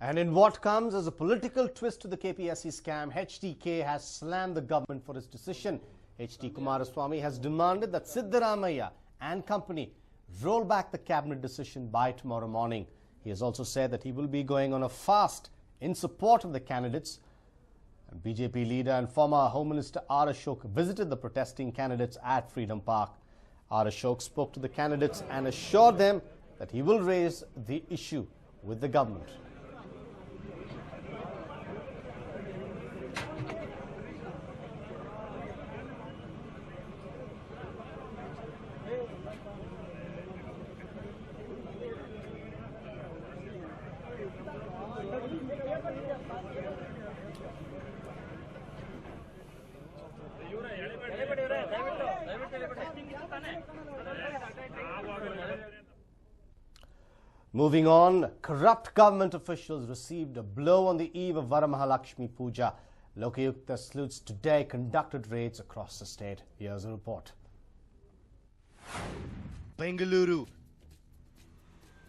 And in what comes as a political twist to the KPSC scam, HDK has slammed the government for its decision. HT Kumaraswamy has demanded that Siddaramaiah and company roll back the cabinet decision by tomorrow morning. He has also said that he will be going on a fast in support of the candidates. And BJP leader and former Home Minister R. Ashok visited the protesting candidates at Freedom Park. R. Ashok spoke to the candidates and assured them that he will raise the issue with the government. Moving on, corrupt government officials received a blow on the eve of Varamahalakshmi Puja. Lokayukta sleuths today conducted raids across the state. Here's a report. Bengaluru.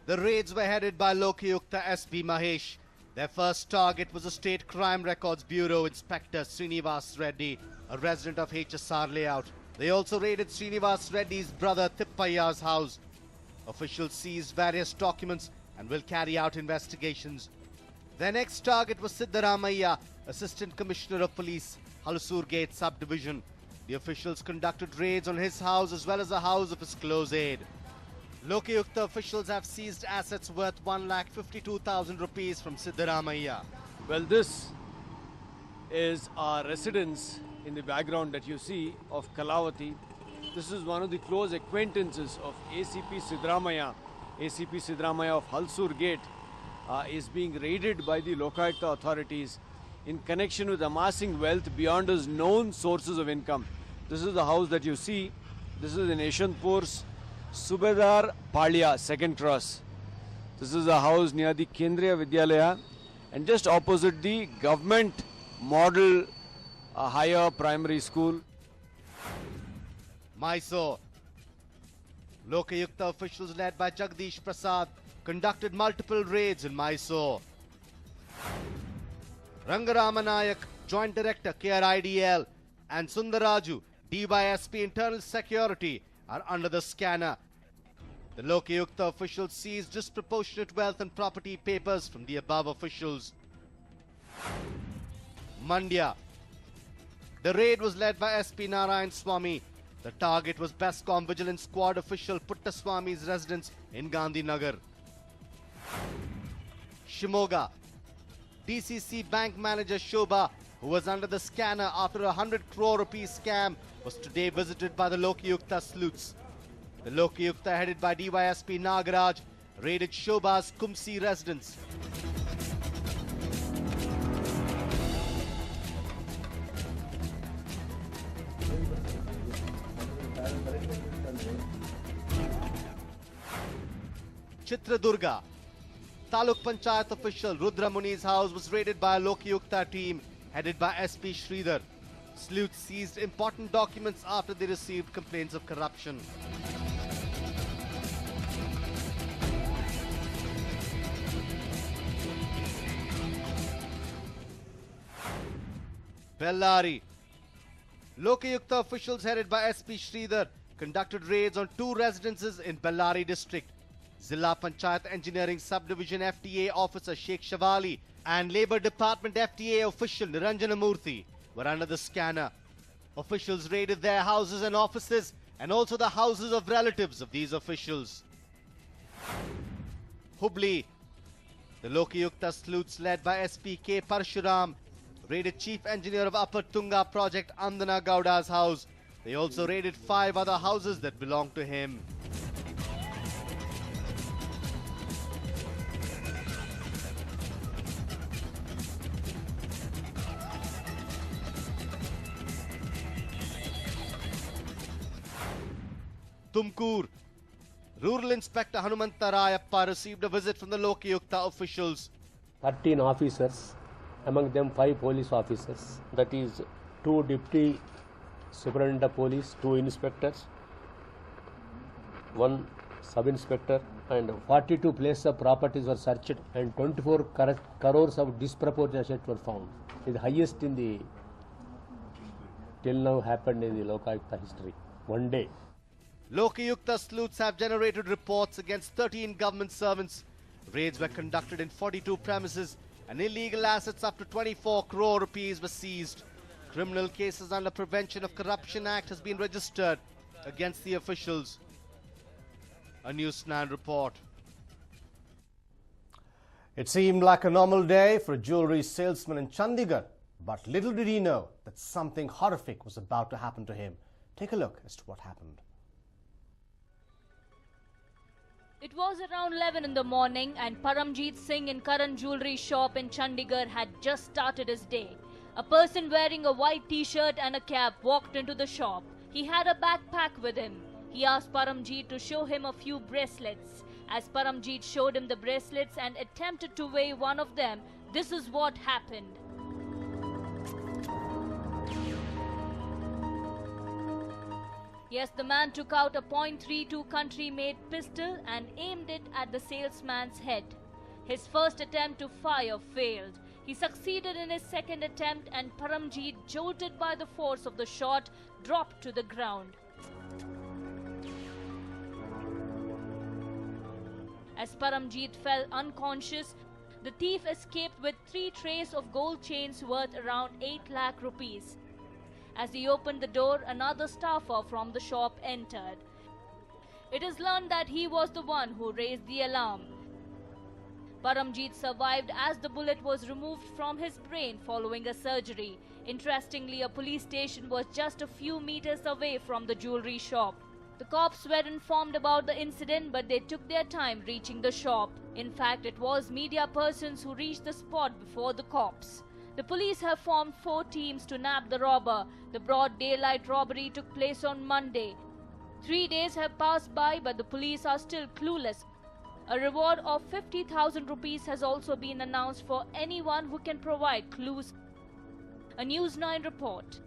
The raids were headed by Lokayukta SP Mahesh. Their first target was a State Crime Records Bureau Inspector Srinivas Reddy, a resident of HSR layout. They also raided Srinivas Reddy's brother Tippayya's house. Officials seized various documents and will carry out investigations. Their next target was Siddaramaiah, Assistant Commissioner of Police, Halusur Gate Subdivision. The officials conducted raids on his house as well as the house of his close aide. Lokayukta officials have seized assets worth 1,52,000 rupees from Siddaramaiah. Well, this is our residence in the background that you see of Kalavati. This is one of the close acquaintances of ACP Siddaramaiah. ACP Siddaramaiah of Halusur Gate is being raided by the Lokayukta authorities in connection with amassing wealth beyond his known sources of income. This is the house that you see. This is in Yeshwanthpur's Subedar Palya, second cross. This is a house near the Kendriya Vidyalaya and just opposite the government model higher primary school. Mysore. Lokayukta officials led by Jagdish Prasad conducted multiple raids in Mysore. Rangaramanayak, Joint Director KRIDL, and Sundaraju, DYSP Internal Security, are under the scanner. The Lokayukta officials seized disproportionate wealth and property papers from the above officials. Mandya. The raid was led by SP Narayan Swamy. The target was BESCOM Vigilance Squad official Puttaswamy's residence in Gandhinagar. Shimoga. DCC bank manager Shobha, who was under the scanner after a 100 crore rupees scam, was today visited by the Lokayukta sleuths. The Lokayukta, headed by DYSP Nagaraj, raided Shobha's Kumsi residence. Chitradurga. Taluk Panchayat official Rudra Muni's house was raided by a Lokayukta team headed by SP Sridhar. Sleuths seized important documents after they received complaints of corruption. Bellary. Lokayukta officials headed by SP Sridhar conducted raids on two residences in Bellary district. Zilla Panchayat Engineering Subdivision FTA officer Sheikh Shavali and Labour Department FTA official Niranjana Murthy were under the scanner. Officials raided their houses and offices and also the houses of relatives of these officials. Hubli. The Lokayukta sleuths led by SP K. Parshuram raided Chief Engineer of Upper Tunga Project Andana Gowda's house. They also raided 5 other houses that belonged to him. Tumkur. Rural Inspector Hanumanta Rayappa received a visit from the Lokayukta officials. 13 officers, among them 5 police officers, that is 2 deputy superintendent of police, 2 inspectors, 1 sub-inspector, and 42 places of properties were searched and 24 crores of disproportionate assets were found. It is the highest in the till now happened in the Lokayukta history. One day. Lokayukta sleuths have generated reports against 13 government servants. Raids were conducted in 42 premises and illegal assets up to 24 crore rupees were seized. Criminal cases under Prevention of Corruption Act has been registered against the officials. A News9 report. It seemed like a normal day for a jewellery salesman in Chandigarh, but little did he know that something horrific was about to happen to him. Take a look as to what happened. It was around 11 in the morning and Paramjeet Singh in Karan Jewellery shop in Chandigarh had just started his day. A person wearing a white t-shirt and a cap walked into the shop. He had a backpack with him. He asked Paramjeet to show him a few bracelets. As Paramjeet showed him the bracelets and attempted to weigh one of them, this is what happened. Yes, the man took out a .32 country-made pistol and aimed it at the salesman's head. His first attempt to fire failed. He succeeded in his second attempt and Paramjeet, jolted by the force of the shot, dropped to the ground. As Paramjeet fell unconscious, the thief escaped with 3 trays of gold chains worth around 8 lakh rupees. As he opened the door, another staffer from the shop entered. It is learned that he was the one who raised the alarm. Paramjeet survived as the bullet was removed from his brain following a surgery. Interestingly, a police station was just a few meters away from the jewellery shop. The cops were informed about the incident, but they took their time reaching the shop. In fact, it was media persons who reached the spot before the cops. The police have formed 4 teams to nab the robber. The broad daylight robbery took place on Monday. 3 days have passed by, but the police are still clueless. A reward of 50,000 rupees has also been announced for anyone who can provide clues. A News9 report.